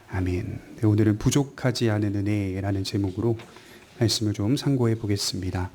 아멘. 네, 오늘은 부족하지 않은 은혜라는 제목으로 말씀을 좀 상고해 보겠습니다.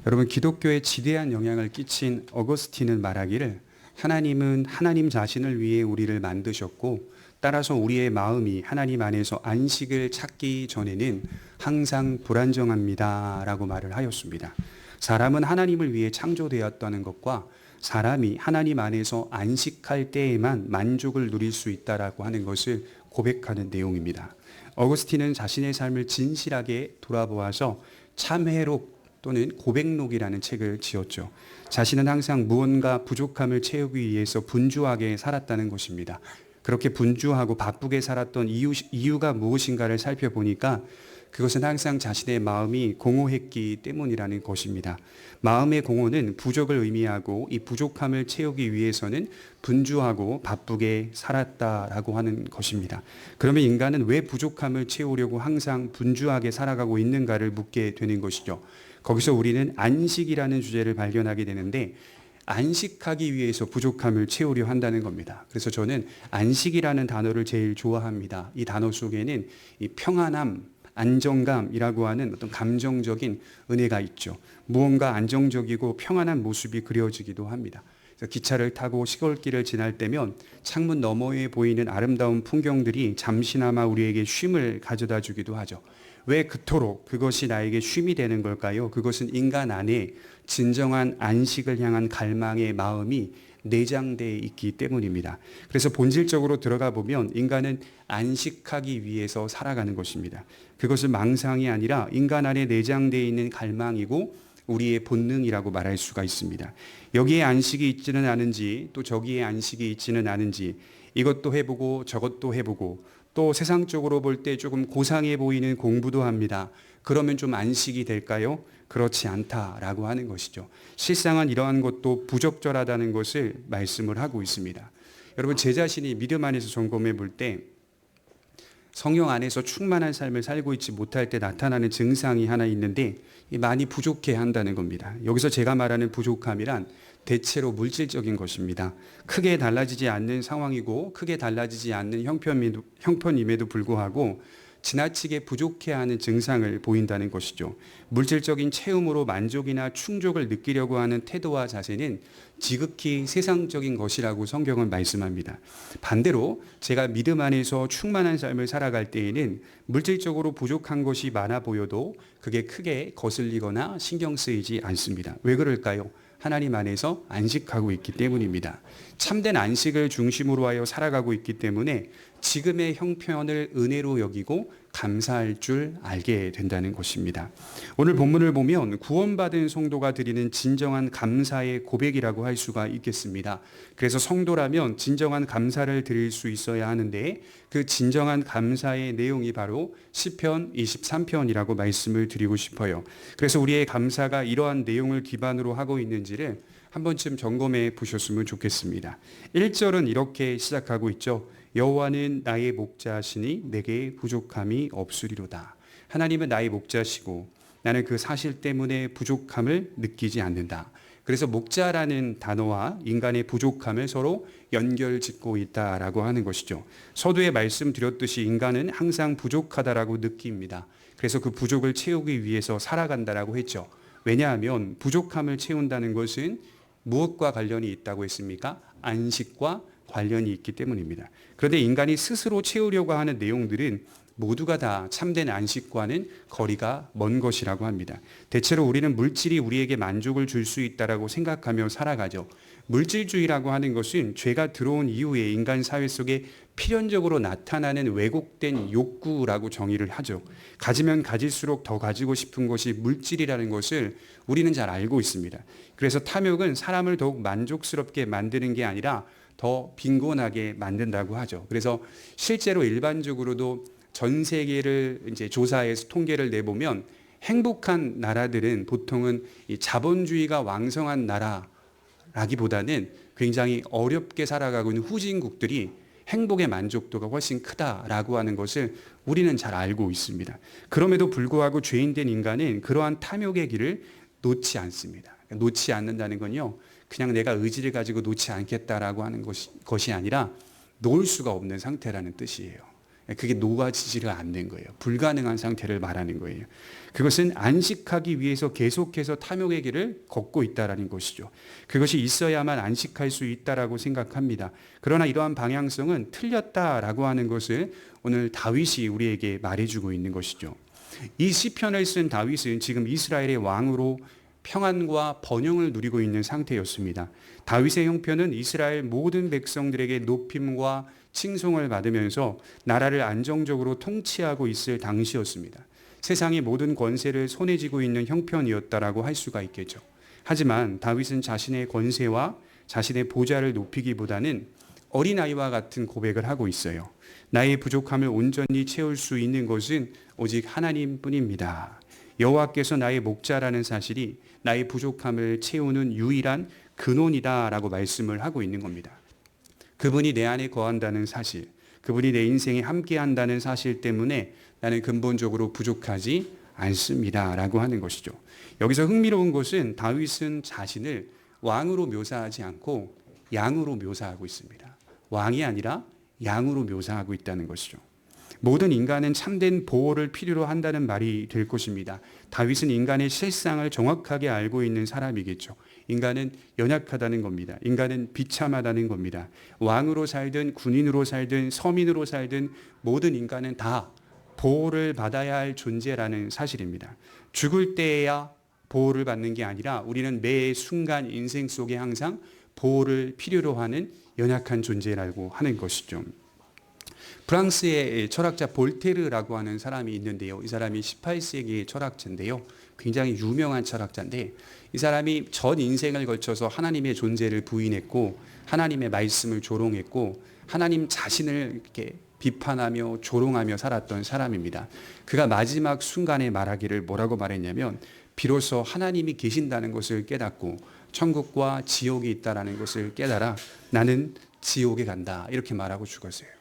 여러분, 기독교에 지대한 영향을 끼친 어거스틴은 말하기를 하나님은 하나님 자신을 위해 우리를 만드셨고 따라서 우리의 마음이 하나님 안에서 안식을 찾기 전에는 항상 불안정합니다 라고 말을 하였습니다. 사람은 하나님을 위해 창조되었다는 것과 사람이 하나님 안에서 안식할 때에만 만족을 누릴 수 있다라고 하는 것을 고백하는 내용입니다. 어거스틴은 자신의 삶을 진실하게 돌아보아서 참회록 또는 고백록이라는 책을 지었죠. 자신은 항상 무언가 부족함을 채우기 위해서 분주하게 살았다는 것입니다. 그렇게 분주하고 바쁘게 살았던 이유가 무엇인가를 살펴보니까 그것은 항상 자신의 마음이 공허했기 때문이라는 것입니다. 마음의 공허는 부족을 의미하고 이 부족함을 채우기 위해서는 분주하고 바쁘게 살았다라고 하는 것입니다. 그러면 인간은 왜 부족함을 채우려고 항상 분주하게 살아가고 있는가를 묻게 되는 것이죠. 거기서 우리는 안식이라는 주제를 발견하게 되는데 안식하기 위해서 부족함을 채우려 한다는 겁니다. 그래서 저는 안식이라는 단어를 제일 좋아합니다. 이 단어 속에는 이 평안함, 안정감이라고 하는 어떤 감정적인 은혜가 있죠. 무언가 안정적이고 평안한 모습이 그려지기도 합니다. 그래서 기차를 타고 시골길을 지날 때면 창문 너머에 보이는 아름다운 풍경들이 잠시나마 우리에게 쉼을 가져다 주기도 하죠. 왜 그토록 그것이 나에게 쉼이 되는 걸까요? 그것은 인간 안에 진정한 안식을 향한 갈망의 마음이 내장되어 있기 때문입니다. 그래서 본질적으로 들어가 보면 인간은 안식하기 위해서 살아가는 것입니다. 그것은 망상이 아니라 인간 안에 내장되어 있는 갈망이고 우리의 본능이라고 말할 수가 있습니다. 여기에 안식이 있지는 않은지 또 저기에 안식이 있지는 않은지 이것도 해보고 저것도 해보고 또 세상적으로 볼 때 조금 고상해 보이는 공부도 합니다. 그러면 좀 안식이 될까요? 그렇지 않다라고 하는 것이죠. 실상은 이러한 것도 부적절하다는 것을 말씀을 하고 있습니다. 여러분, 제 자신이 믿음 안에서 점검해 볼 때 성령 안에서 충만한 삶을 살고 있지 못할 때 나타나는 증상이 하나 있는데 많이 부족해 한다는 겁니다. 여기서 제가 말하는 부족함이란 대체로 물질적인 것입니다. 크게 달라지지 않는 상황이고 크게 달라지지 않는 형편임에도 불구하고 지나치게 부족해하는 증상을 보인다는 것이죠. 물질적인 체험으로 만족이나 충족을 느끼려고 하는 태도와 자세는 지극히 세상적인 것이라고 성경은 말씀합니다. 반대로 제가 믿음 안에서 충만한 삶을 살아갈 때에는 물질적으로 부족한 것이 많아 보여도 그게 크게 거슬리거나 신경 쓰이지 않습니다. 왜 그럴까요? 하나님 안에서 안식하고 있기 때문입니다. 참된 안식을 중심으로 하여 살아가고 있기 때문에 지금의 형편을 은혜로 여기고 감사할 줄 알게 된다는 것입니다. 오늘 본문을 보면 구원받은 성도가 드리는 진정한 감사의 고백이라고 할 수가 있겠습니다. 그래서 성도라면 진정한 감사를 드릴 수 있어야 하는데 그 진정한 감사의 내용이 바로 시편 23편이라고 말씀을 드리고 싶어요. 그래서 우리의 감사가 이러한 내용을 기반으로 하고 있는지를 한 번쯤 점검해 보셨으면 좋겠습니다. 1절은 이렇게 시작하고 있죠. 여호와는 나의 목자시니 내게 부족함이 없으리로다. 하나님은 나의 목자시고 나는 그 사실 때문에 부족함을 느끼지 않는다. 그래서 목자라는 단어와 인간의 부족함을 서로 연결짓고 있다라고 하는 것이죠. 서두에 말씀드렸듯이 인간은 항상 부족하다라고 느낍니다. 그래서 그 부족을 채우기 위해서 살아간다라고 했죠. 왜냐하면 부족함을 채운다는 것은 무엇과 관련이 있다고 했습니까? 안식과 관련이 있기 때문입니다. 그런데 인간이 스스로 채우려고 하는 내용들은 모두가 다 참된 안식과는 거리가 먼 것이라고 합니다. 대체로 우리는 물질이 우리에게 만족을 줄 수 있다라고 생각하며 살아가죠. 물질주의라고 하는 것은 죄가 들어온 이후에 인간 사회 속에 필연적으로 나타나는 왜곡된 욕구라고 정의를 하죠. 가지면 가질수록 더 가지고 싶은 것이 물질이라는 것을 우리는 잘 알고 있습니다. 그래서 탐욕은 사람을 더욱 만족스럽게 만드는 게 아니라 더 빈곤하게 만든다고 하죠. 그래서 실제로 일반적으로도 전 세계를 이제 조사해서 통계를 내보면 행복한 나라들은 보통은 이 자본주의가 왕성한 나라라기보다는 굉장히 어렵게 살아가고 있는 후진국들이 행복의 만족도가 훨씬 크다라고 하는 것을 우리는 잘 알고 있습니다. 그럼에도 불구하고 죄인된 인간은 그러한 탐욕의 길을 놓지 않습니다. 놓지 않는다는 건요, 그냥 내가 의지를 가지고 놓지 않겠다라고 하는 것이 아니라 놓을 수가 없는 상태라는 뜻이에요. 그게 놓아지지가 않는 거예요. 불가능한 상태를 말하는 거예요. 그것은 안식하기 위해서 계속해서 탐욕의 길을 걷고 있다라는 것이죠. 그것이 있어야만 안식할 수 있다라고 생각합니다. 그러나 이러한 방향성은 틀렸다라고 하는 것을 오늘 다윗이 우리에게 말해주고 있는 것이죠. 이 시편을 쓴 다윗은 지금 이스라엘의 왕으로 평안과 번영을 누리고 있는 상태였습니다. 다윗의 형편은 이스라엘 모든 백성들에게 높임과 칭송을 받으면서 나라를 안정적으로 통치하고 있을 당시였습니다. 세상의 모든 권세를 손에 쥐고 있는 형편이었다라고 할 수가 있겠죠. 하지만 다윗은 자신의 권세와 자신의 보좌를 높이기보다는 어린아이와 같은 고백을 하고 있어요. 나의 부족함을 온전히 채울 수 있는 것은 오직 하나님뿐입니다. 여호와께서 나의 목자라는 사실이 나의 부족함을 채우는 유일한 근원이다라고 말씀을 하고 있는 겁니다. 그분이 내 안에 거한다는 사실, 그분이 내 인생에 함께한다는 사실 때문에 나는 근본적으로 부족하지 않습니다라고 하는 것이죠. 여기서 흥미로운 것은 다윗은 자신을 왕으로 묘사하지 않고 양으로 묘사하고 있습니다. 왕이 아니라 양으로 묘사하고 있다는 것이죠. 모든 인간은 참된 보호를 필요로 한다는 말이 될 것입니다. 다윗은 인간의 실상을 정확하게 알고 있는 사람이겠죠. 인간은 연약하다는 겁니다. 인간은 비참하다는 겁니다. 왕으로 살든 군인으로 살든 서민으로 살든 모든 인간은 다 보호를 받아야 할 존재라는 사실입니다. 죽을 때에야 보호를 받는 게 아니라 우리는 매 순간 인생 속에 항상 보호를 필요로 하는 연약한 존재라고 하는 것이죠. 프랑스의 철학자 볼테르라고 하는 사람이 있는데요. 이 사람이 18세기의 철학자인데요. 굉장히 유명한 철학자인데 이 사람이 전 인생을 걸쳐서 하나님의 존재를 부인했고 하나님의 말씀을 조롱했고 하나님 자신을 이렇게 비판하며 조롱하며 살았던 사람입니다. 그가 마지막 순간에 말하기를 뭐라고 말했냐면 비로소 하나님이 계신다는 것을 깨닫고 천국과 지옥이 있다는 것을 깨달아 나는 지옥에 간다 이렇게 말하고 죽었어요.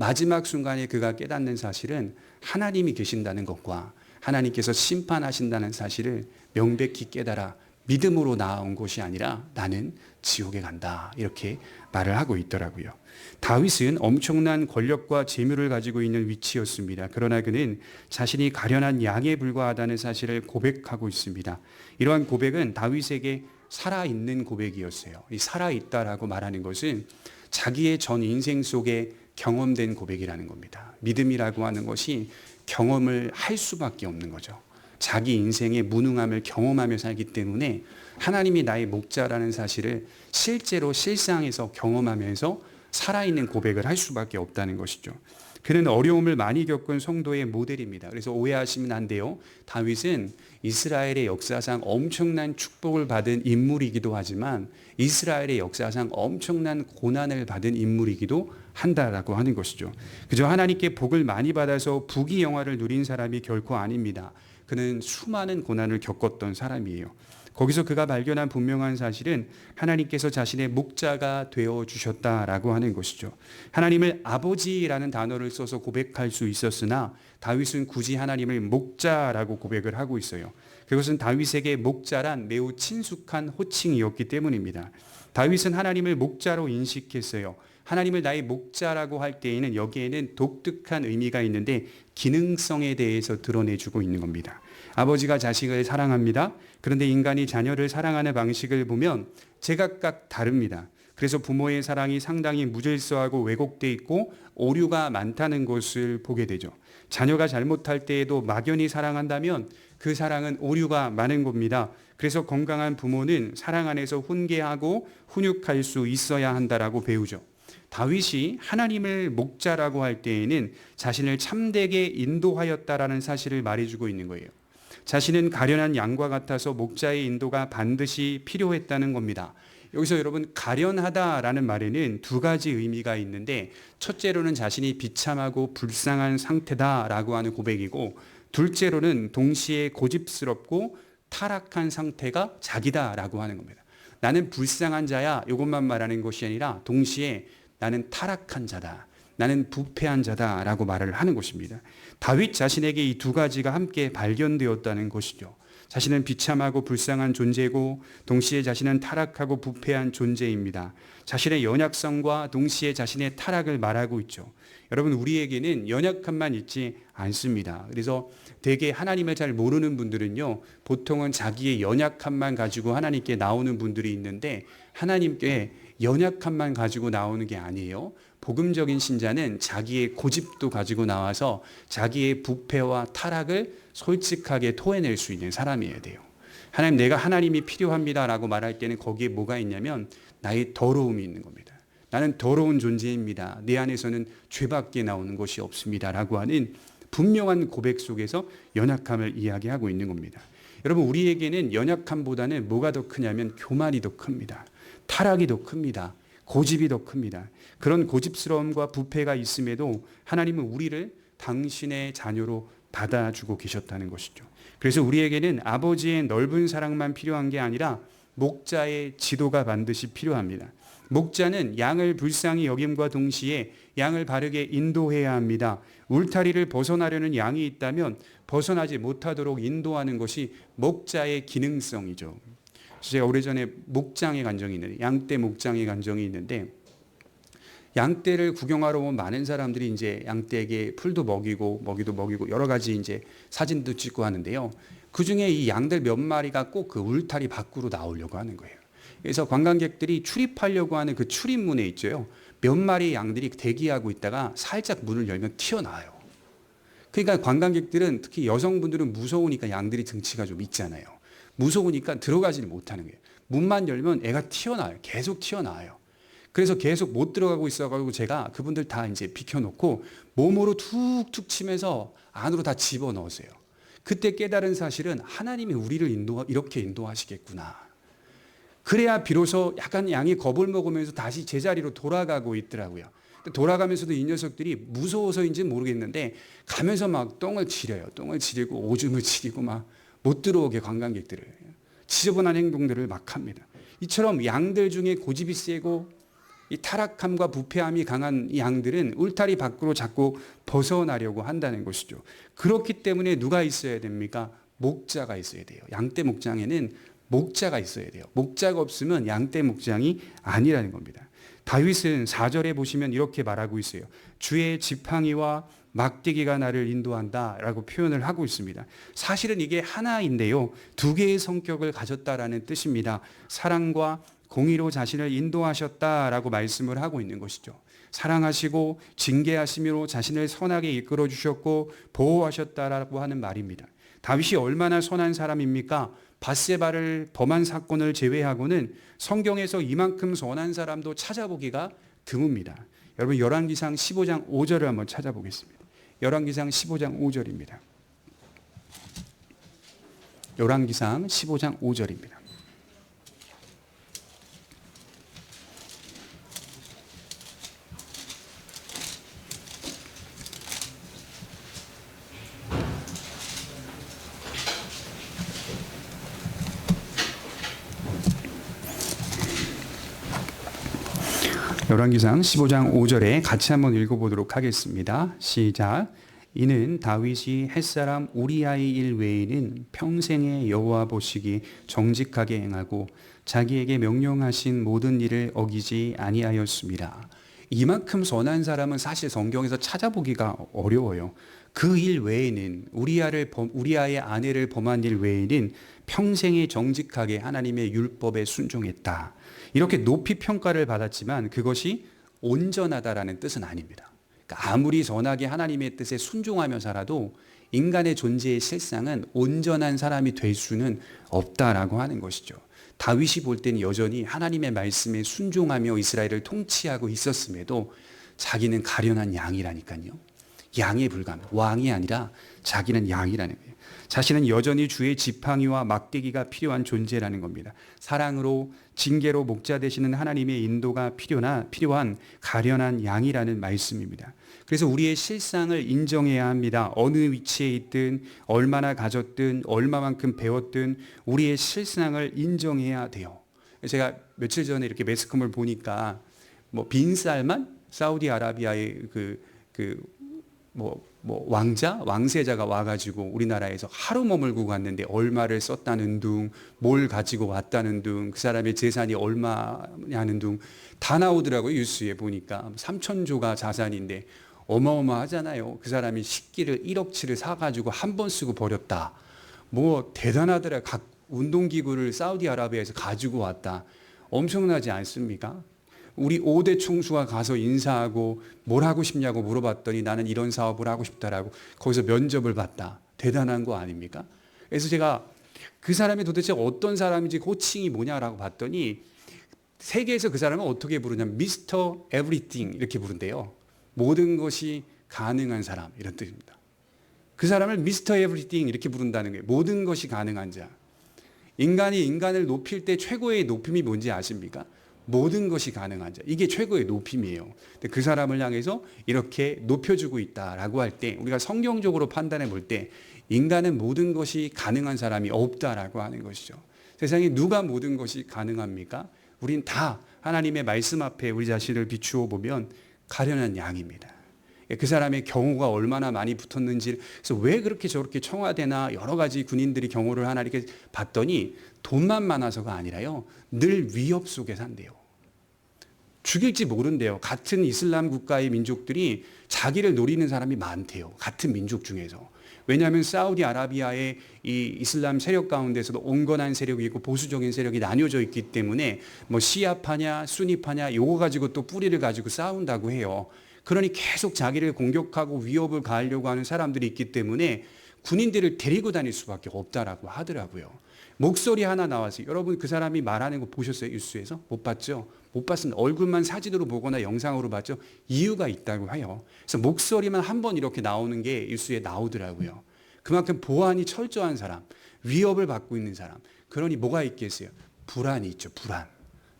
마지막 순간에 그가 깨닫는 사실은 하나님이 계신다는 것과 하나님께서 심판하신다는 사실을 명백히 깨달아 믿음으로 나아온 것이 아니라 나는 지옥에 간다 이렇게 말을 하고 있더라고요. 다윗은 엄청난 권력과 재물을 가지고 있는 위치였습니다. 그러나 그는 자신이 가련한 양에 불과하다는 사실을 고백하고 있습니다. 이러한 고백은 다윗에게 살아있는 고백이었어요. 이 살아있다라고 말하는 것은 자기의 전 인생 속에 경험된 고백이라는 겁니다. 믿음이라고 하는 것이 경험을 할 수밖에 없는 거죠. 자기 인생의 무능함을 경험하며 살기 때문에 하나님이 나의 목자라는 사실을 실제로 실상에서 경험하면서 살아있는 고백을 할 수밖에 없다는 것이죠. 그는 어려움을 많이 겪은 성도의 모델입니다. 그래서 오해하시면 안 돼요. 다윗은 이스라엘의 역사상 엄청난 축복을 받은 인물이기도 하지만 이스라엘의 역사상 엄청난 고난을 받은 인물이기도 한다라고 하는 것이죠. 그저 하나님께 복을 많이 받아서 부귀영화를 누린 사람이 결코 아닙니다. 그는 수많은 고난을 겪었던 사람이에요. 거기서 그가 발견한 분명한 사실은 하나님께서 자신의 목자가 되어 주셨다라고 하는 것이죠. 하나님을 아버지라는 단어를 써서 고백할 수 있었으나 다윗은 굳이 하나님을 목자라고 고백을 하고 있어요. 그것은 다윗에게 목자란 매우 친숙한 호칭이었기 때문입니다. 다윗은 하나님을 목자로 인식했어요. 하나님을 나의 목자라고 할 때에는 여기에는 독특한 의미가 있는데 기능성에 대해서 드러내주고 있는 겁니다. 아버지가 자식을 사랑합니다. 그런데 인간이 자녀를 사랑하는 방식을 보면 제각각 다릅니다. 그래서 부모의 사랑이 상당히 무질서하고 왜곡되어 있고 오류가 많다는 것을 보게 되죠. 자녀가 잘못할 때에도 막연히 사랑한다면 그 사랑은 오류가 많은 겁니다. 그래서 건강한 부모는 사랑 안에서 훈계하고 훈육할 수 있어야 한다라고 배우죠. 다윗이 하나님을 목자라고 할 때에는 자신을 참되게 인도하였다라는 사실을 말해주고 있는 거예요. 자신은 가련한 양과 같아서 목자의 인도가 반드시 필요했다는 겁니다. 여기서 여러분 가련하다라는 말에는 두 가지 의미가 있는데 첫째로는 자신이 비참하고 불쌍한 상태다라고 하는 고백이고 둘째로는 동시에 고집스럽고 타락한 상태가 자기다라고 하는 겁니다. 나는 불쌍한 자야 이것만 말하는 것이 아니라 동시에 나는 타락한 자다. 나는 부패한 자다라고 말을 하는 것입니다. 다윗 자신에게 이 두 가지가 함께 발견되었다는 것이죠. 자신은 비참하고 불쌍한 존재고 동시에 자신은 타락하고 부패한 존재입니다. 자신의 연약성과 동시에 자신의 타락을 말하고 있죠. 여러분, 우리에게는 연약함만 있지 않습니다. 그래서 대개 하나님을 잘 모르는 분들은요, 보통은 자기의 연약함만 가지고 하나님께 나오는 분들이 있는데, 하나님께 연약함만 가지고 나오는 게 아니에요. 복음적인 신자는 자기의 고집도 가지고 나와서 자기의 부패와 타락을 솔직하게 토해낼 수 있는 사람이어야 돼요. 하나님, 내가 하나님이 필요합니다라고 말할 때는 거기에 뭐가 있냐면 나의 더러움이 있는 겁니다. 나는 더러운 존재입니다. 내 안에서는 죄밖에 나오는 것이 없습니다라고 하는 분명한 고백 속에서 연약함을 이야기하고 있는 겁니다. 여러분, 우리에게는 연약함보다는 뭐가 더 크냐면 교만이 더 큽니다. 타락이 더 큽니다. 고집이 더 큽니다. 그런 고집스러움과 부패가 있음에도 하나님은 우리를 당신의 자녀로 받아주고 계셨다는 것이죠. 그래서 우리에게는 아버지의 넓은 사랑만 필요한 게 아니라 목자의 지도가 반드시 필요합니다. 목자는 양을 불쌍히 여김과 동시에 양을 바르게 인도해야 합니다. 울타리를 벗어나려는 양이 있다면 벗어나지 못하도록 인도하는 것이 목자의 기능성이죠. 제가 오래전에 목장에 간 적이 있는데, 양떼 목장에 간 적이 있는데, 양떼를 구경하러 온 많은 사람들이 이제 양떼에게 풀도 먹이고 먹이도 먹이고 여러 가지 이제 사진도 찍고 하는데요. 그 중에 이 양들 몇 마리가 꼭 그 울타리 밖으로 나오려고 하는 거예요. 그래서 관광객들이 출입하려고 하는 그 출입문에 있죠. 몇 마리의 양들이 대기하고 있다가 살짝 문을 열면 튀어나와요. 그러니까 관광객들은, 특히 여성분들은 무서우니까, 양들이 등치가 좀 있잖아요. 무서우니까 들어가지를 못하는 거예요. 문만 열면 애가 튀어나와요. 계속 튀어나와요. 그래서 계속 못 들어가고 있어가지고 제가 그분들 다 이제 비켜놓고 몸으로 툭툭 치면서 안으로 다 집어넣었어요. 그때 깨달은 사실은 하나님이 우리를 이렇게 인도하시겠구나. 그래야 비로소 약간 양이 겁을 먹으면서 다시 제자리로 돌아가고 있더라고요. 돌아가면서도 이 녀석들이 무서워서인지는 모르겠는데 가면서 막 똥을 지려요. 똥을 지리고 오줌을 지리고 막 못 들어오게 관광객들을, 지저분한 행동들을 막 합니다. 이처럼 양들 중에 고집이 세고 이 타락함과 부패함이 강한 이 양들은 울타리 밖으로 자꾸 벗어나려고 한다는 것이죠. 그렇기 때문에 누가 있어야 됩니까? 목자가 있어야 돼요. 양떼 목장에는 목자가 있어야 돼요. 목자가 없으면 양떼 목장이 아니라는 겁니다. 다윗은 4절에 보시면 이렇게 말하고 있어요. 주의 지팡이와 막대기가 나를 인도한다 라고 표현을 하고 있습니다. 사실은 이게 하나인데요, 두 개의 성격을 가졌다라는 뜻입니다. 사랑과 공의로 자신을 인도하셨다라고 말씀을 하고 있는 것이죠. 사랑하시고 징계하심으로 자신을 선하게 이끌어 주셨고 보호하셨다라고 하는 말입니다. 다윗이 얼마나 선한 사람입니까? 밧세바를 범한 사건을 제외하고는 성경에서 이만큼 선한 사람도 찾아보기가 드뭅니다. 여러분, 열왕기상 15장 5절을 한번 찾아보겠습니다. 열왕기상 15장 5절입니다. 열왕기상 15장 5절입니다. 열왕기상 15장 5절에 같이 한번 읽어보도록 하겠습니다. 시작. 이는 다윗이 햇사람 우리아의 일 외에는 평생에 여호와 보시기 정직하게 행하고 자기에게 명령하신 모든 일을 어기지 아니하였습니다. 이만큼 선한 사람은 사실 성경에서 찾아보기가 어려워요. 그 일 외에는, 우리아의 아내를 범한 일 외에는 평생에 정직하게 하나님의 율법에 순종했다. 이렇게 높이 평가를 받았지만 그것이 온전하다라는 뜻은 아닙니다. 그러니까 아무리 선하게 하나님의 뜻에 순종하며 살아도 인간의 존재의 실상은 온전한 사람이 될 수는 없다라고 하는 것이죠. 다윗이 볼 때는 여전히 하나님의 말씀에 순종하며 이스라엘을 통치하고 있었음에도 자기는 가련한 양이라니까요. 양에 불과합니다. 왕이 아니라 자기는 양이라는 거예요. 자신은 여전히 주의 지팡이와 막대기가 필요한 존재라는 겁니다. 사랑으로, 징계로 목자 되시는 하나님의 인도가 필요한 가련한 양이라는 말씀입니다. 그래서 우리의 실상을 인정해야 합니다. 어느 위치에 있든, 얼마나 가졌든, 얼마만큼 배웠든 우리의 실상을 인정해야 돼요. 제가 며칠 전에 이렇게 매스컴을 보니까 빈살만 사우디아라비아의 왕세자가 와가지고 우리나라에서 하루 머물고 갔는데 얼마를 썼다는 둥, 뭘 가지고 왔다는 둥, 그 사람의 재산이 얼마냐는 둥 다 나오더라고요. 뉴스에 보니까 3천조가 자산인데 어마어마하잖아요. 그 사람이 식기를 1억치를 사가지고 한 번 쓰고 버렸다. 대단하더라. 각 운동기구를 사우디아라비아에서 가지고 왔다. 엄청나지 않습니까? 우리 5대 총수가 가서 인사하고 뭘 하고 싶냐고 물어봤더니 나는 이런 사업을 하고 싶다라고 거기서 면접을 봤다. 대단한 거 아닙니까? 그래서 제가 그 사람이 도대체 어떤 사람인지 호칭이 뭐냐라고 봤더니 세계에서 그 사람을 어떻게 부르냐면 미스터 에브리띵 이렇게 부른대요. 모든 것이 가능한 사람 이런 뜻입니다. 그 사람을 미스터 에브리띵 이렇게 부른다는 거예요. 모든 것이 가능한 자. 인간이 인간을 높일 때 최고의 높임이 뭔지 아십니까? 모든 것이 가능한 자. 이게 최고의 높임이에요. 근데 그 사람을 향해서 이렇게 높여주고 있다라고 할 때 우리가 성경적으로 판단해 볼 때 인간은 모든 것이 가능한 사람이 없다라고 하는 것이죠. 세상에 누가 모든 것이 가능합니까? 우린 다 하나님의 말씀 앞에 우리 자신을 비추어 보면 가련한 양입니다. 그 사람의 경호가 얼마나 많이 붙었는지, 그래서 왜 그렇게 저렇게 청와대나 여러 가지 군인들이 경호를 하나 이렇게 봤더니 돈만 많아서가 아니라요, 늘 위협 속에 산대요. 죽일지 모른대요. 같은 이슬람 국가의 민족들이 자기를 노리는 사람이 많대요. 같은 민족 중에서. 왜냐하면 사우디아라비아의 이 이슬람 세력 가운데서도 온건한 세력이 있고 보수적인 세력이 나뉘어져 있기 때문에 시아파냐 수니파냐 요거 가지고 또 뿌리를 가지고 싸운다고 해요. 그러니 계속 자기를 공격하고 위협을 가하려고 하는 사람들이 있기 때문에 군인들을 데리고 다닐 수밖에 없다라고 하더라고요. 목소리 하나 나와서 여러분 그 사람이 말하는 거 보셨어요? 뉴스에서? 못 봤죠? 못 봤으면 얼굴만 사진으로 보거나 영상으로 봤죠? 이유가 있다고 해요. 그래서 목소리만 한 번 이렇게 나오는 게 뉴스에 나오더라고요. 그만큼 보안이 철저한 사람, 위협을 받고 있는 사람. 그러니 뭐가 있겠어요? 불안이 있죠. 불안.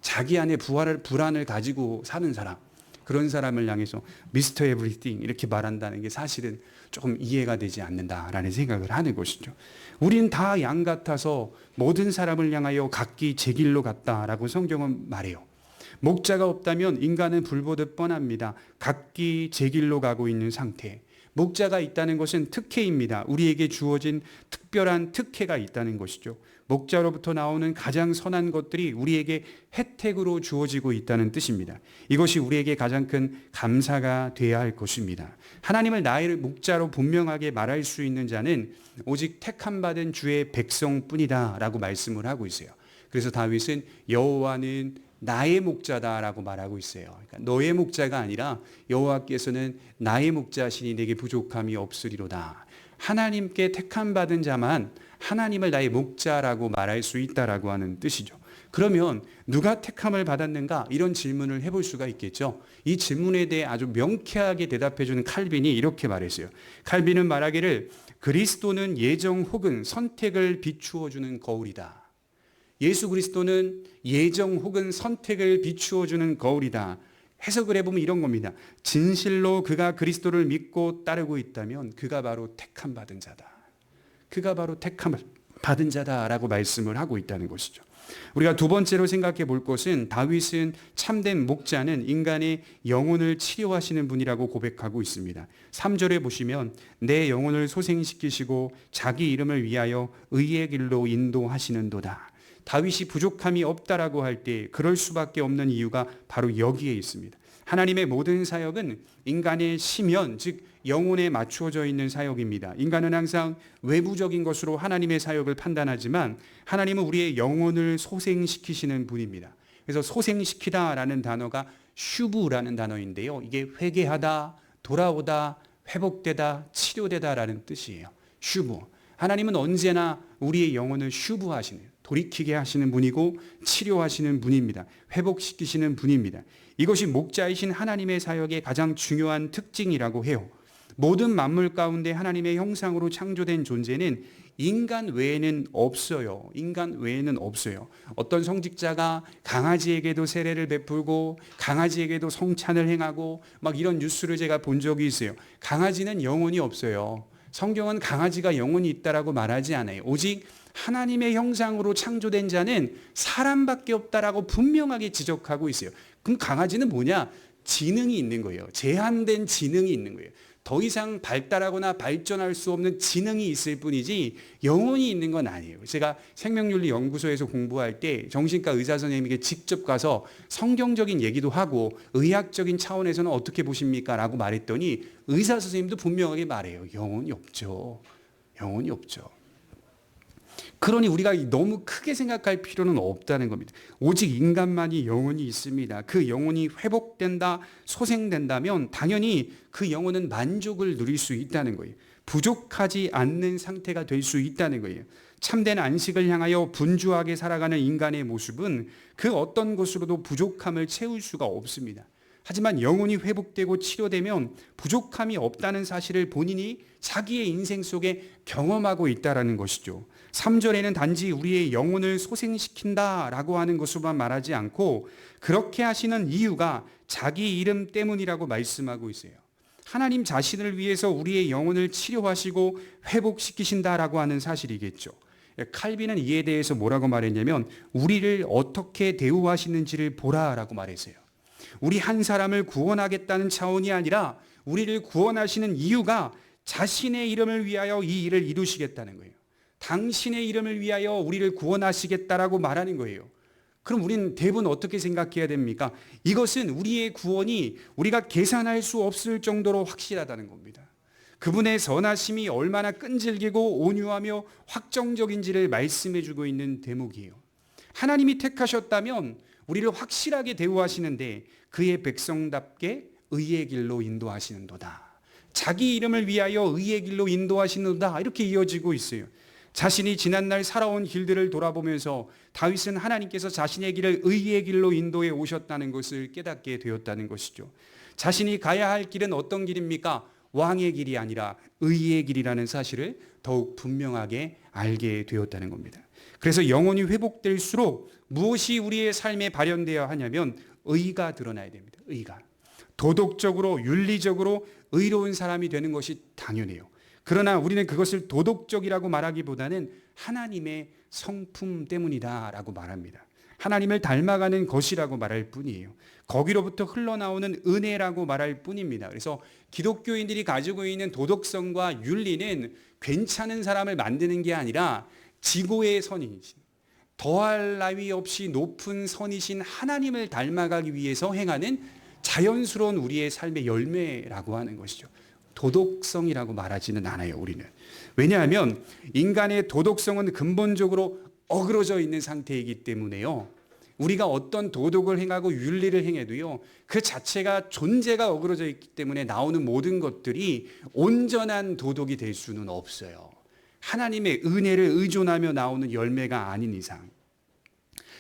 자기 안에 불안을 가지고 사는 사람. 그런 사람을 향해서 미스터 에브리띵 이렇게 말한다는 게 사실은 조금 이해가 되지 않는다라는 생각을 하는 것이죠. 우린 다 양 같아서 모든 사람을 향하여 각기 제 길로 갔다라고 성경은 말해요. 목자가 없다면 인간은 불보듯 뻔합니다. 각기 제 길로 가고 있는 상태. 목자가 있다는 것은 특혜입니다. 우리에게 주어진 특별한 특혜가 있다는 것이죠. 목자로부터 나오는 가장 선한 것들이 우리에게 혜택으로 주어지고 있다는 뜻입니다. 이것이 우리에게 가장 큰 감사가 되어야 할 것입니다. 하나님을 나의 목자로 분명하게 말할 수 있는 자는 오직 택함받은 주의 백성뿐이다 라고 말씀을 하고 있어요. 그래서 다윗은 여호와는 나의 목자다라고 말하고 있어요. 그러니까 너의 목자가 아니라 여호와께서는 나의 목자시니 내게 부족함이 없으리로다. 하나님께 택함받은 자만 하나님을 나의 목자라고 말할 수 있다라고 하는 뜻이죠. 그러면 누가 택함을 받았는가? 이런 질문을 해볼 수가 있겠죠. 이 질문에 대해 아주 명쾌하게 대답해주는 칼빈이 이렇게 말했어요. 칼빈은 말하기를 그리스도는 예정 혹은 선택을 비추어주는 거울이다. 예수 그리스도는 예정 혹은 선택을 비추어주는 거울이다. 해석을 해보면 이런 겁니다. 진실로 그가 그리스도를 믿고 따르고 있다면 그가 바로 택함 받은 자다. 그가 바로 택함을 받은 자다라고 말씀을 하고 있다는 것이죠. 우리가 두 번째로 생각해 볼 것은 다윗은 참된 목자는 인간의 영혼을 치료하시는 분이라고 고백하고 있습니다. 3절에 보시면 내 영혼을 소생시키시고 자기 이름을 위하여 의의 길로 인도하시는도다. 다윗이 부족함이 없다라고 할 때 그럴 수밖에 없는 이유가 바로 여기에 있습니다. 하나님의 모든 사역은 인간의 심연, 즉 영혼에 맞추어져 있는 사역입니다. 인간은 항상 외부적인 것으로 하나님의 사역을 판단하지만 하나님은 우리의 영혼을 소생시키시는 분입니다. 그래서 소생시키다라는 단어가 슈브라는 단어인데요. 이게 회개하다, 돌아오다, 회복되다, 치료되다라는 뜻이에요. 슈브. 하나님은 언제나 우리의 영혼을 슈브하시는, 돌이키게 하시는 분이고 치료하시는 분입니다. 회복시키시는 분입니다. 이것이 목자이신 하나님의 사역의 가장 중요한 특징이라고 해요. 모든 만물 가운데 하나님의 형상으로 창조된 존재는 인간 외에는 없어요. 인간 외에는 없어요. 어떤 성직자가 강아지에게도 세례를 베풀고 강아지에게도 성찬을 행하고 막 이런 뉴스를 제가 본 적이 있어요. 강아지는 영혼이 없어요. 성경은 강아지가 영혼이 있다라고 말하지 않아요. 오직 하나님의 형상으로 창조된 자는 사람밖에 없다라고 분명하게 지적하고 있어요. 그럼 강아지는 뭐냐? 지능이 있는 거예요. 제한된 지능이 있는 거예요. 더 이상 발달하거나 발전할 수 없는 지능이 있을 뿐이지 영혼이 있는 건 아니에요. 제가 생명윤리 연구소에서 공부할 때 정신과 의사 선생님에게 직접 가서 성경적인 얘기도 하고 의학적인 차원에서는 어떻게 보십니까? 라고 말했더니 의사 선생님도 분명하게 말해요. 영혼이 없죠. 영혼이 없죠. 그러니 우리가 너무 크게 생각할 필요는 없다는 겁니다. 오직 인간만이 영혼이 있습니다. 그 영혼이 회복된다, 소생된다면 당연히 그 영혼은 만족을 누릴 수 있다는 거예요. 부족하지 않는 상태가 될 수 있다는 거예요. 참된 안식을 향하여 분주하게 살아가는 인간의 모습은 그 어떤 것으로도 부족함을 채울 수가 없습니다. 하지만 영혼이 회복되고 치료되면 부족함이 없다는 사실을 본인이 자기의 인생 속에 경험하고 있다는 것이죠. 3절에는 단지 우리의 영혼을 소생시킨다라고 하는 것으로만 말하지 않고 그렇게 하시는 이유가 자기 이름 때문이라고 말씀하고 있어요. 하나님 자신을 위해서 우리의 영혼을 치료하시고 회복시키신다라고 하는 사실이겠죠. 칼빈은 이에 대해서 뭐라고 말했냐면 우리를 어떻게 대우하시는지를 보라라고 말했어요. 우리 한 사람을 구원하겠다는 차원이 아니라 우리를 구원하시는 이유가 자신의 이름을 위하여 이 일을 이루시겠다는 거예요. 당신의 이름을 위하여 우리를 구원하시겠다라고 말하는 거예요. 그럼 우리는 대부분 어떻게 생각해야 됩니까? 이것은 우리의 구원이 우리가 계산할 수 없을 정도로 확실하다는 겁니다. 그분의 선하심이 얼마나 끈질기고 온유하며 확정적인지를 말씀해 주고 있는 대목이에요. 하나님이 택하셨다면 우리를 확실하게 대우하시는데 그의 백성답게 의의 길로 인도하시는도다. 자기 이름을 위하여 의의 길로 인도하시는도다. 이렇게 이어지고 있어요. 자신이 지난날 살아온 길들을 돌아보면서 다윗은 하나님께서 자신의 길을 의의 길로 인도해 오셨다는 것을 깨닫게 되었다는 것이죠. 자신이 가야 할 길은 어떤 길입니까? 왕의 길이 아니라 의의 길이라는 사실을 더욱 분명하게 알게 되었다는 겁니다. 그래서 영혼이 회복될수록 무엇이 우리의 삶에 발현되어야 하냐면 의가 드러나야 됩니다. 의가. 도덕적으로 윤리적으로 의로운 사람이 되는 것이 당연해요. 그러나 우리는 그것을 도덕적이라고 말하기보다는 하나님의 성품 때문이다라고 말합니다. 하나님을 닮아가는 것이라고 말할 뿐이에요. 거기로부터 흘러나오는 은혜라고 말할 뿐입니다. 그래서 기독교인들이 가지고 있는 도덕성과 윤리는 괜찮은 사람을 만드는 게 아니라 지고의 선이신, 더할 나위 없이 높은 선이신 하나님을 닮아가기 위해서 행하는 자연스러운 우리의 삶의 열매라고 하는 것이죠. 도덕성이라고 말하지는 않아요, 우리는. 왜냐하면 인간의 도덕성은 근본적으로 어그러져 있는 상태이기 때문에요. 우리가 어떤 도덕을 행하고 윤리를 행해도요, 그 자체가 존재가 어그러져 있기 때문에 나오는 모든 것들이 온전한 도덕이 될 수는 없어요. 하나님의 은혜를 의존하며 나오는 열매가 아닌 이상.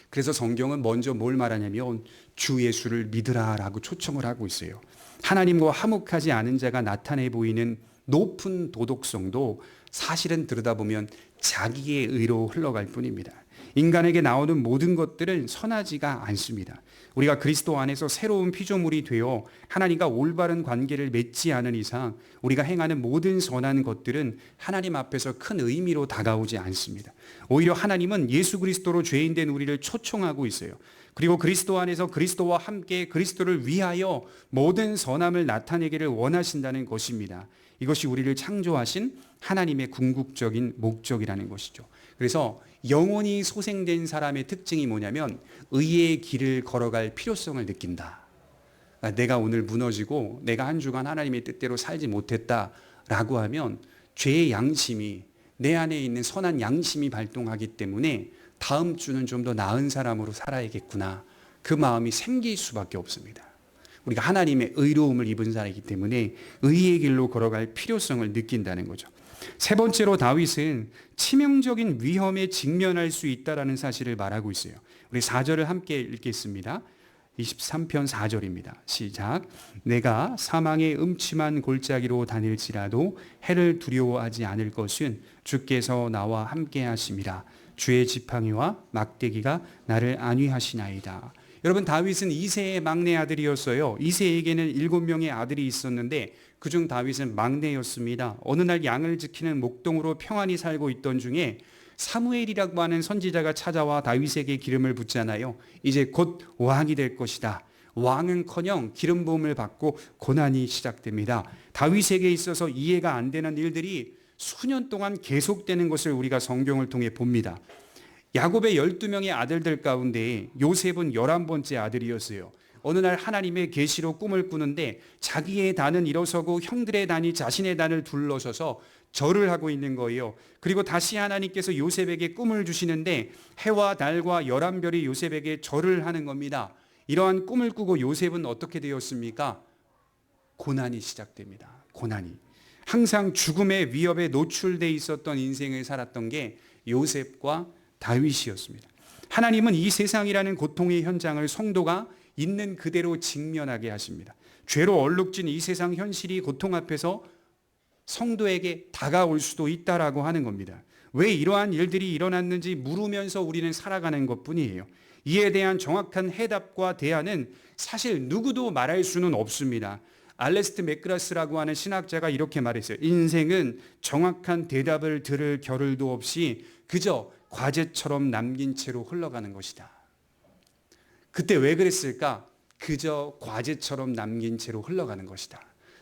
그래서 성경은 먼저 뭘 말하냐면 주 예수를 믿으라라고 초청을 하고 있어요. 하나님과 화목하지 않은 자가 나타내 보이는 높은 도덕성도 사실은 들여다보면 자기의 의로 흘러갈 뿐입니다. 인간에게 나오는 모든 것들은 선하지가 않습니다. 우리가 그리스도 안에서 새로운 피조물이 되어 하나님과 올바른 관계를 맺지 않은 이상 우리가 행하는 모든 선한 것들은 하나님 앞에서 큰 의미로 다가오지 않습니다. 오히려 하나님은 예수 그리스도로 죄인된 우리를 초청하고 있어요. 그리고 그리스도 안에서 그리스도와 함께 그리스도를 위하여 모든 선함을 나타내기를 원하신다는 것입니다. 이것이 우리를 창조하신 하나님의 궁극적인 목적이라는 것이죠. 그래서 영혼이 소생된 사람의 특징이 뭐냐면 의의 길을 걸어갈 필요성을 느낀다. 내가 오늘 무너지고 내가 한 주간 하나님의 뜻대로 살지 못했다라고 하면 죄의 양심이 내 안에 있는 선한 양심이 발동하기 때문에 다음 주는 좀 더 나은 사람으로 살아야겠구나. 그 마음이 생길 수밖에 없습니다. 우리가 하나님의 의로움을 입은 사람이기 때문에 의의 길로 걸어갈 필요성을 느낀다는 거죠. 세 번째로 다윗은 치명적인 위험에 직면할 수 있다는 사실을 말하고 있어요. 우리 4절을 함께 읽겠습니다. 23편 4절입니다. 시작. 내가 사망의 음침한 골짜기로 다닐지라도 해를 두려워하지 않을 것은 주께서 나와 함께 하심이라. 주의 지팡이와 막대기가 나를 안위하시나이다. 여러분, 다윗은 이새의 막내 아들이었어요. 이새에게는 7명의 아들이 있었는데 그중 다윗은 막내였습니다. 어느 날 양을 지키는 목동으로 평안히 살고 있던 중에 사무엘이라고 하는 선지자가 찾아와 다윗에게 기름을 붓잖아요. 이제 곧 왕이 될 것이다. 왕은커녕 기름 부음을 받고 고난이 시작됩니다. 다윗에게 있어서 이해가 안 되는 일들이 수년 동안 계속되는 것을 우리가 성경을 통해 봅니다. 야곱의 12명의 아들들 가운데 요셉은 11번째 아들이었어요. 어느 날 하나님의 계시로 꿈을 꾸는데 자기의 단은 일어서고 형들의 단이 자신의 단을 둘러서서 절을 하고 있는 거예요. 그리고 다시 하나님께서 요셉에게 꿈을 주시는데 해와 달과 11별이 요셉에게 절을 하는 겁니다. 이러한 꿈을 꾸고 요셉은 어떻게 되었습니까? 고난이 시작됩니다. 고난이. 항상 죽음의 위협에 노출되어 있었던 인생을 살았던 게 요셉과 다윗이었습니다. 하나님은 이 세상이라는 고통의 현장을 성도가 있는 그대로 직면하게 하십니다. 죄로 얼룩진 이 세상 현실이 고통 앞에서 성도에게 다가올 수도 있다라고 하는 겁니다. 왜 이러한 일들이 일어났는지 물으면서 우리는 살아가는 것뿐이에요. 이에 대한 정확한 해답과 대안은 사실 누구도 말할 수는 없습니다. 알레스트 맥그라스라고 하는 신학자가 이렇게 말했어요. 인생은 정확한 대답을 들을 겨를도 없이 그저 과제처럼 남긴 채로 흘러가는 것이다. 그때 왜 그랬을까? 그저 과제처럼 남긴 채로 흘러가는 것이다.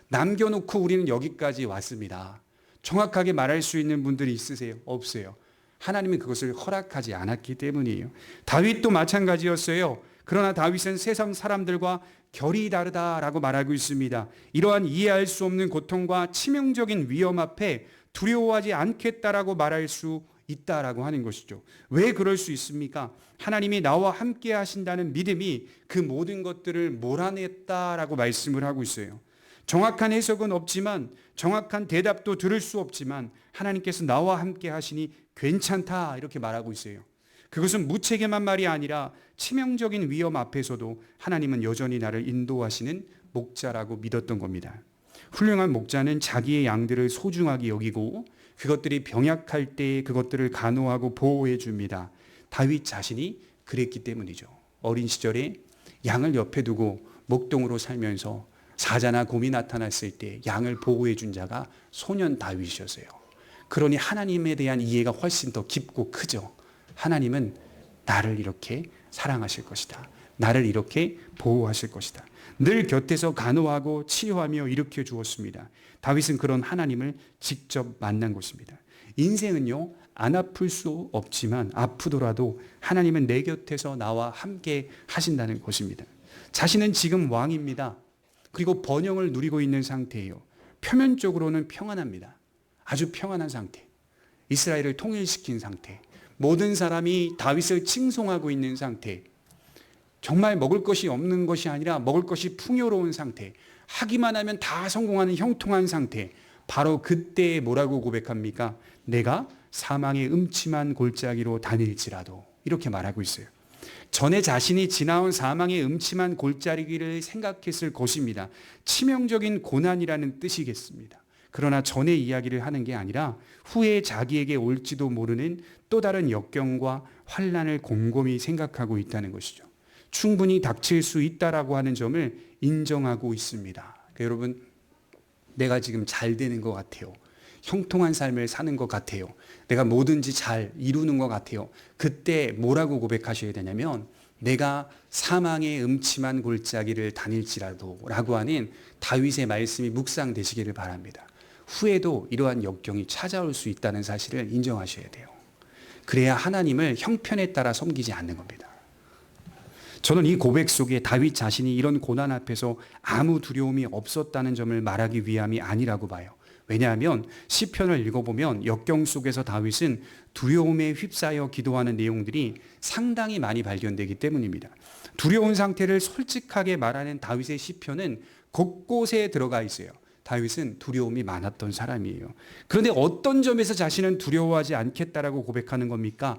남겨놓고 우리는 여기까지 왔습니다. 정확하게 말할 수 있는 분들이 있으세요? 없어요. 하나님은 그것을 허락하지 않았기 때문이에요. 다윗도 마찬가지였어요. 그러나 다윗은 세상 사람들과 결이 다르다라고 말하고 있습니다. 이러한 이해할 수 없는 고통과 치명적인 위험 앞에 두려워하지 않겠다라고 말할 수 있다라고 하는 것이죠. 왜 그럴 수 있습니까? 하나님이 나와 함께 하신다는 믿음이 그 모든 것들을 몰아냈다라고 말씀을 하고 있어요. 정확한 해석은 없지만 정확한 대답도 들을 수 없지만 하나님께서 나와 함께 하시니 괜찮다 이렇게 말하고 있어요. 그것은 무책임한 말이 아니라 치명적인 위험 앞에서도 하나님은 여전히 나를 인도하시는 목자라고 믿었던 겁니다. 훌륭한 목자는 자기의 양들을 소중하게 여기고 그것들이 병약할 때 그것들을 간호하고 보호해 줍니다. 다윗 자신이 그랬기 때문이죠. 어린 시절에 양을 옆에 두고 목동으로 살면서 사자나 곰이 나타났을 때 양을 보호해 준 자가 소년 다윗이었어요. 그러니 하나님에 대한 이해가 훨씬 더 깊고 크죠. 하나님은 나를 이렇게 사랑하실 것이다. 나를 이렇게 보호하실 것이다. 늘 곁에서 간호하고 치료하며 일으켜 주었습니다. 다윗은 그런 하나님을 직접 만난 것입니다. 인생은요, 안 아플 수 없지만 아프더라도 하나님은 내 곁에서 나와 함께 하신다는 것입니다. 자신은 지금 왕입니다. 그리고 번영을 누리고 있는 상태예요. 표면적으로는 평안합니다. 아주 평안한 상태. 이스라엘을 통일시킨 상태. 모든 사람이 다윗을 칭송하고 있는 상태. 정말 먹을 것이 없는 것이 아니라 먹을 것이 풍요로운 상태. 하기만 하면 다 성공하는 형통한 상태. 바로 그때 뭐라고 고백합니까? 내가 사망의 음침한 골짜기로 다닐지라도 이렇게 말하고 있어요. 전에 자신이 지나온 사망의 음침한 골짜기를 생각했을 것입니다. 치명적인 고난이라는 뜻이겠습니다. 그러나 전의 이야기를 하는 게 아니라 후에 자기에게 올지도 모르는 또 다른 역경과 환난을 곰곰이 생각하고 있다는 것이죠. 충분히 닥칠 수 있다라고 하는 점을 인정하고 있습니다. 그러니까 여러분, 내가 지금 잘 되는 것 같아요. 형통한 삶을 사는 것 같아요. 내가 뭐든지 잘 이루는 것 같아요. 그때 뭐라고 고백하셔야 되냐면 내가 사망의 음침한 골짜기를 다닐지라도 라고 하는 다윗의 말씀이 묵상되시기를 바랍니다. 후에도 이러한 역경이 찾아올 수 있다는 사실을 인정하셔야 돼요. 그래야 하나님을 형편에 따라 섬기지 않는 겁니다. 저는 이 고백 속에 다윗 자신이 이런 고난 앞에서 아무 두려움이 없었다는 점을 말하기 위함이 아니라고 봐요. 왜냐하면 시편을 읽어보면 역경 속에서 다윗은 두려움에 휩싸여 기도하는 내용들이 상당히 많이 발견되기 때문입니다. 두려운 상태를 솔직하게 말하는 다윗의 시편은 곳곳에 들어가 있어요. 다윗은 두려움이 많았던 사람이에요. 그런데 어떤 점에서 자신은 두려워하지 않겠다라고 고백하는 겁니까?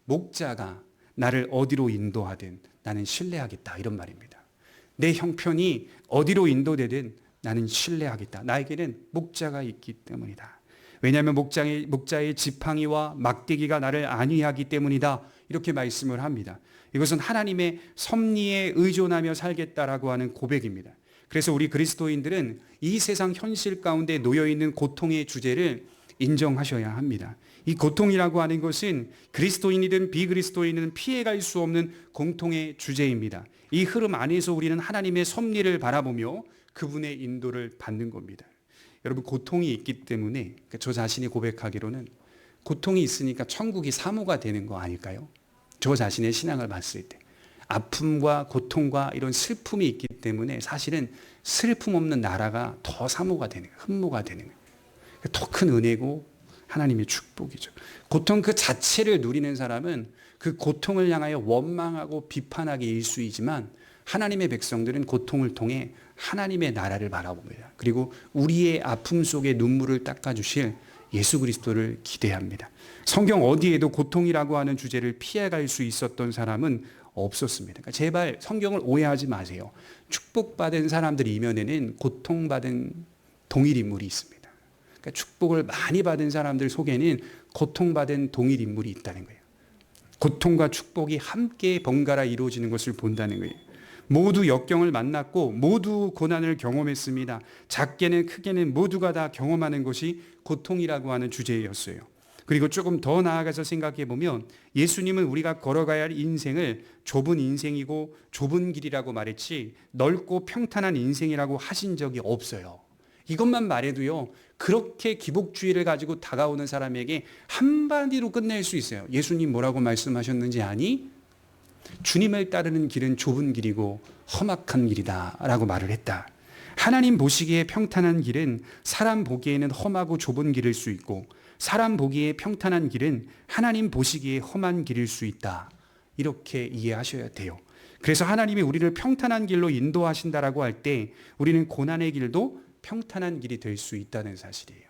목자가 나를 어디로 인도하든 나는 신뢰하겠다, 이런 말입니다. 내 형편이 어디로 인도되든 나는 신뢰하겠다. 나에게는 목자가 있기 때문이다. 왜냐하면 목자의 지팡이와 막대기가 나를 안위하기 때문이다. 이렇게 말씀을 합니다. 이것은 하나님의 섭리에 의존하며 살겠다라고 하는 고백입니다. 그래서 우리 그리스도인들은 이 세상 현실 가운데 놓여있는 고통의 주제를 인정하셔야 합니다. 이 고통이라고 하는 것은 그리스도인이든 비그리스도인은 피해갈 수 없는 공통의 주제입니다. 이 흐름 안에서 우리는 하나님의 섭리를 바라보며 그분의 인도를 받는 겁니다. 여러분, 고통이 있기 때문에 저 자신이 고백하기로는 고통이 있으니까 천국이 사모가 되는 거 아닐까요? 저 자신의 신앙을 봤을 때 아픔과 고통과 이런 슬픔이 있기 때문에 사실은 슬픔 없는 나라가 더 사모가 되는 거예요. 흠모가 되는 거예요. 더 큰 은혜고 하나님의 축복이죠. 고통 그 자체를 누리는 사람은 그 고통을 향하여 원망하고 비판하기 일쑤이지만 하나님의 백성들은 고통을 통해 하나님의 나라를 바라봅니다. 그리고 우리의 아픔 속에 눈물을 닦아주실 예수 그리스도를 기대합니다. 성경 어디에도 고통이라고 하는 주제를 피해갈 수 있었던 사람은 없었습니다. 그러니까 제발 성경을 오해하지 마세요. 축복받은 사람들 이면에는 고통받은 동일 인물이 있습니다. 그러니까 축복을 많이 받은 사람들 속에는 고통받은 동일 인물이 있다는 거예요. 고통과 축복이 함께 번갈아 이루어지는 것을 본다는 거예요. 모두 역경을 만났고 모두 고난을 경험했습니다. 작게는 크게는 모두가 다 경험하는 것이 고통이라고 하는 주제였어요. 그리고 조금 더 나아가서 생각해 보면 예수님은 우리가 걸어가야 할 인생을 좁은 인생이고 좁은 길이라고 말했지 넓고 평탄한 인생이라고 하신 적이 없어요. 이것만 말해도요, 그렇게 기복주의를 가지고 다가오는 사람에게 한마디로 끝낼 수 있어요. 예수님 뭐라고 말씀하셨는지 아니? 주님을 따르는 길은 좁은 길이고 험악한 길이다 라고 말을 했다. 하나님 보시기에 평탄한 길은 사람 보기에는 험하고 좁은 길일 수 있고 사람 보기에 평탄한 길은 하나님 보시기에 험한 길일 수 있다. 이렇게 이해하셔야 돼요. 그래서 하나님이 우리를 평탄한 길로 인도하신다라고 할 때 우리는 고난의 길도 평탄한 길이 될 수 있다는 사실이에요.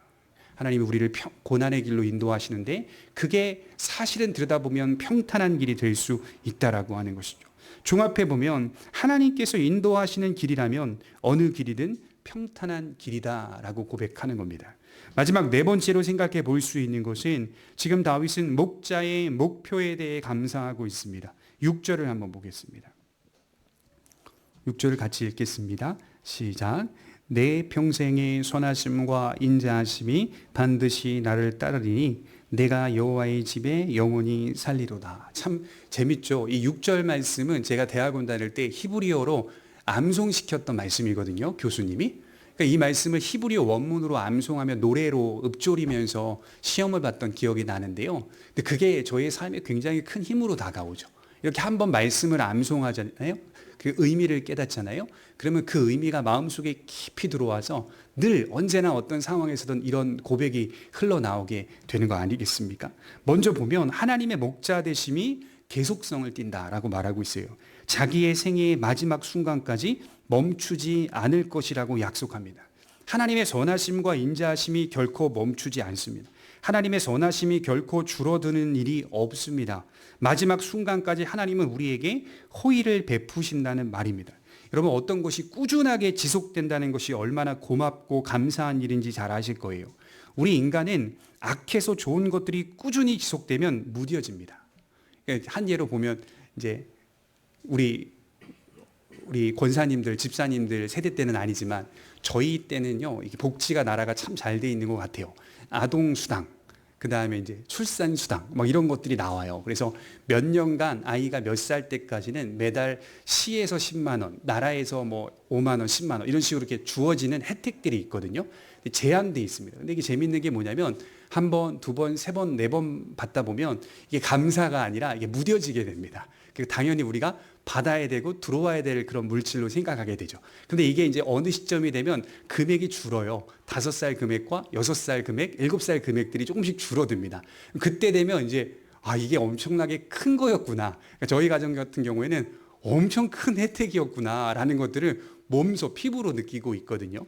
하나님이 우리를 고난의 길로 인도하시는데 그게 사실은 들여다보면 평탄한 길이 될 수 있다라고 하는 것이죠. 종합해 보면 하나님께서 인도하시는 길이라면 어느 길이든 평탄한 길이다라고 고백하는 겁니다. 마지막 네 번째로 생각해 볼 수 있는 것은 지금 다윗은 목자의 목표에 대해 감사하고 있습니다. 6절을 한번 보겠습니다. 6절을 같이 읽겠습니다. 시작. 내 평생의 선하심과 인자하심이 반드시 나를 따르리니 내가 여호와의 집에 영원히 살리로다. 참 재밌죠. 이 6절 말씀은 제가 대학원 다닐 때 히브리어로 암송시켰던 말씀이거든요. 교수님이. 그러니까 이 말씀을 히브리어 원문으로 암송하며 노래로 읊조리면서 시험을 봤던 기억이 나는데요. 근데 그게 저의 삶에 굉장히 큰 힘으로 다가오죠. 이렇게 한번 말씀을 암송하잖아요. 그 의미를 깨닫잖아요. 그러면 그 의미가 마음속에 깊이 들어와서 늘 언제나 어떤 상황에서든 이런 고백이 흘러나오게 되는 거 아니겠습니까? 먼저 보면 하나님의 목자 되심이 계속성을 띈다라고 말하고 있어요. 자기의 생애의 마지막 순간까지 멈추지 않을 것이라고 약속합니다. 하나님의 선하심과 인자하심이 결코 멈추지 않습니다. 하나님의 선하심이 결코 줄어드는 일이 없습니다. 마지막 순간까지 하나님은 우리에게 호의를 베푸신다는 말입니다. 여러분, 어떤 것이 꾸준하게 지속된다는 것이 얼마나 고맙고 감사한 일인지 잘 아실 거예요. 우리 인간은 악해서 좋은 것들이 꾸준히 지속되면 무뎌집니다. 한 예로 보면 이제 우리 권사님들, 집사님들 세대 때는 아니지만 저희 때는요, 이게 복지가 나라가 참 잘 돼 있는 것 같아요. 아동수당, 그 다음에 이제 출산수당, 막 이런 것들이 나와요. 그래서 몇 년간 아이가 몇 살 때까지는 매달 시에서 10만 원, 나라에서 뭐 5만 원, 10만 원 이런 식으로 이렇게 주어지는 혜택들이 있거든요. 제한돼 있습니다. 근데 이게 재밌는 게 뭐냐면 한 번, 두 번, 세 번, 네 번 받다 보면 이게 감사가 아니라 이게 무뎌지게 됩니다. 그리고 당연히 우리가 받아야 되고 들어와야 될 그런 물질로 생각하게 되죠. 근데 이게 이제 어느 시점이 되면 금액이 줄어요. 5살 금액과 6살 금액, 7살 금액들이 조금씩 줄어듭니다. 그때 되면 이제 이게 엄청나게 큰 거였구나. 그러니까 저희 가정 같은 경우에는 엄청 큰 혜택이었구나라는 것들을 몸소 피부로 느끼고 있거든요.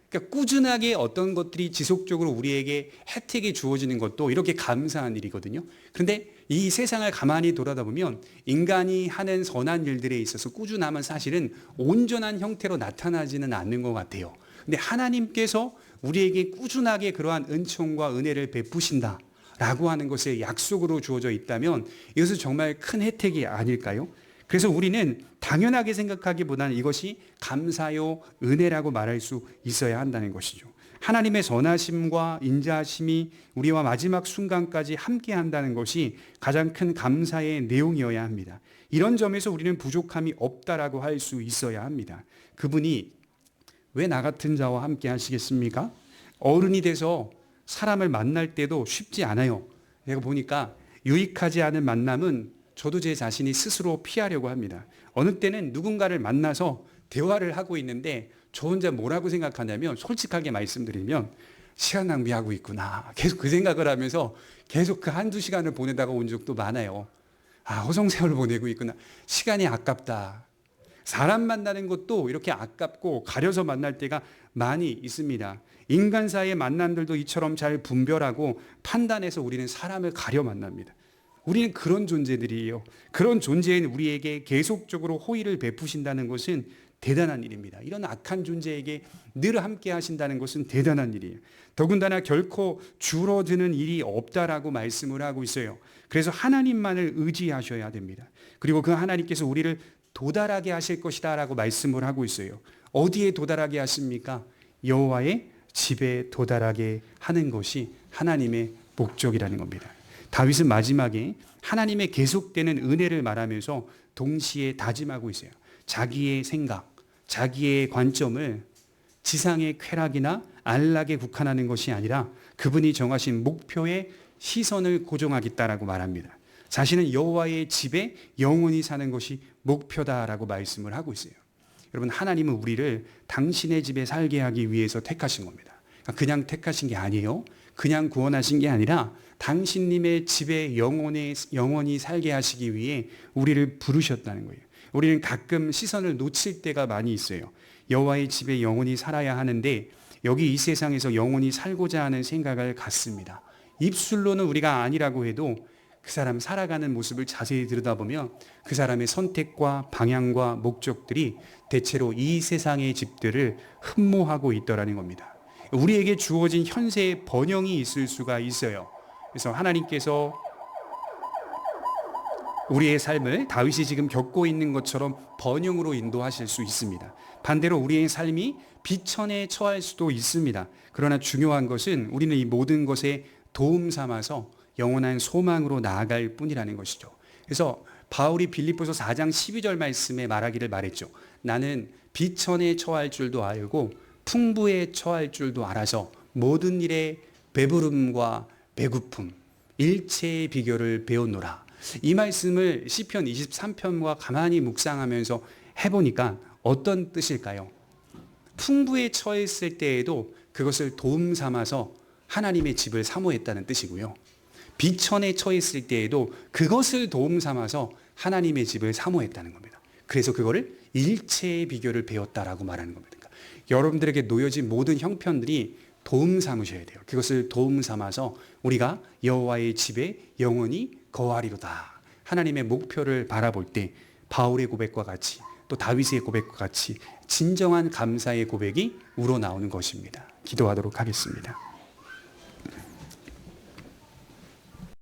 그러니까 꾸준하게 어떤 것들이 지속적으로 우리에게 혜택이 주어지는 것도 이렇게 감사한 일이거든요. 그런데 이 세상을 가만히 돌아다보면 인간이 하는 선한 일들에 있어서 꾸준함은 사실은 온전한 형태로 나타나지는 않는 것 같아요. 근데 하나님께서 우리에게 꾸준하게 그러한 은총과 은혜를 베푸신다라고 하는 것에 약속으로 주어져 있다면 이것은 정말 큰 혜택이 아닐까요? 그래서 우리는 당연하게 생각하기보다는 이것이 감사요, 은혜라고 말할 수 있어야 한다는 것이죠. 하나님의 선하심과 인자하심이 우리와 마지막 순간까지 함께 한다는 것이 가장 큰 감사의 내용이어야 합니다. 이런 점에서 우리는 부족함이 없다라고 할 수 있어야 합니다. 그분이 왜 나 같은 자와 함께 하시겠습니까? 어른이 돼서 사람을 만날 때도 쉽지 않아요. 내가 보니까 유익하지 않은 만남은 저도 제 자신이 스스로 피하려고 합니다. 어느 때는 누군가를 만나서 대화를 하고 있는데 저 혼자 뭐라고 생각하냐면, 솔직하게 말씀드리면 시간 낭비하고 있구나. 계속 그 생각을 하면서 계속 그 한두 시간을 보내다가 온 적도 많아요. 허송세월을 보내고 있구나. 시간이 아깝다. 사람 만나는 것도 이렇게 아깝고 가려서 만날 때가 많이 있습니다. 인간사이의 만남들도 이처럼 잘 분별하고 판단해서 우리는 사람을 가려 만납니다. 우리는 그런 존재들이에요. 그런 존재인 우리에게 계속적으로 호의를 베푸신다는 것은 대단한 일입니다. 이런 악한 존재에게 늘 함께 하신다는 것은 대단한 일이에요. 더군다나 결코 줄어드는 일이 없다라고 말씀을 하고 있어요. 그래서 하나님만을 의지하셔야 됩니다. 그리고 그 하나님께서 우리를 도달하게 하실 것이다 라고 말씀을 하고 있어요. 어디에 도달하게 하십니까? 여호와의 집에 도달하게 하는 것이 하나님의 목적이라는 겁니다. 다윗은 마지막에 하나님의 계속되는 은혜를 말하면서 동시에 다짐하고 있어요. 자기의 생각, 자기의 관점을 지상의 쾌락이나 안락에 국한하는 것이 아니라 그분이 정하신 목표에 시선을 고정하겠다라고 말합니다. 자신은 여호와의 집에 영원히 사는 것이 목표다라고 말씀을 하고 있어요. 여러분, 하나님은 우리를 당신의 집에 살게 하기 위해서 택하신 겁니다. 그냥 택하신 게 아니에요. 그냥 구원하신 게 아니라 당신님의 집에 영원히 살게 하시기 위해 우리를 부르셨다는 거예요. 우리는 가끔 시선을 놓칠 때가 많이 있어요. 여호와의 집에 영원히 살아야 하는데 여기 이 세상에서 영원히 살고자 하는 생각을 갖습니다. 입술로는 우리가 아니라고 해도 그 사람 살아가는 모습을 자세히 들여다보면 그 사람의 선택과 방향과 목적들이 대체로 이 세상의 집들을 흠모하고 있더라는 겁니다. 우리에게 주어진 현세의 번영이 있을 수가 있어요. 그래서 하나님께서 우리의 삶을 다윗이 지금 겪고 있는 것처럼 번영으로 인도하실 수 있습니다. 반대로 우리의 삶이 비천에 처할 수도 있습니다. 그러나 중요한 것은 우리는 이 모든 것에 도움 삼아서 영원한 소망으로 나아갈 뿐이라는 것이죠. 그래서 바울이 빌립보서 4장 12절 말씀에 말하기를 말했죠. 나는 비천에 처할 줄도 알고 풍부에 처할 줄도 알아서 모든 일에 배부름과 배고픔, 일체의 비결을 배웠노라. 이 말씀을 시편 23편과 가만히 묵상하면서 해보니까 어떤 뜻일까요? 풍부에 처했을 때에도 그것을 도움 삼아서 하나님의 집을 사모했다는 뜻이고요. 비천에 처했을 때에도 그것을 도움 삼아서 하나님의 집을 사모했다는 겁니다. 그래서 그거를 일체의 비결을 배웠다라고 말하는 겁니다. 그러니까 여러분들에게 놓여진 모든 형편들이 도움 삼으셔야 돼요. 그것을 도움 삼아서 우리가 여호와의 집에 영원히 거하리로다. 하나님의 목표를 바라볼 때 바울의 고백과 같이 또 다윗의 고백과 같이 진정한 감사의 고백이 우러나오는 것입니다. 기도하도록 하겠습니다.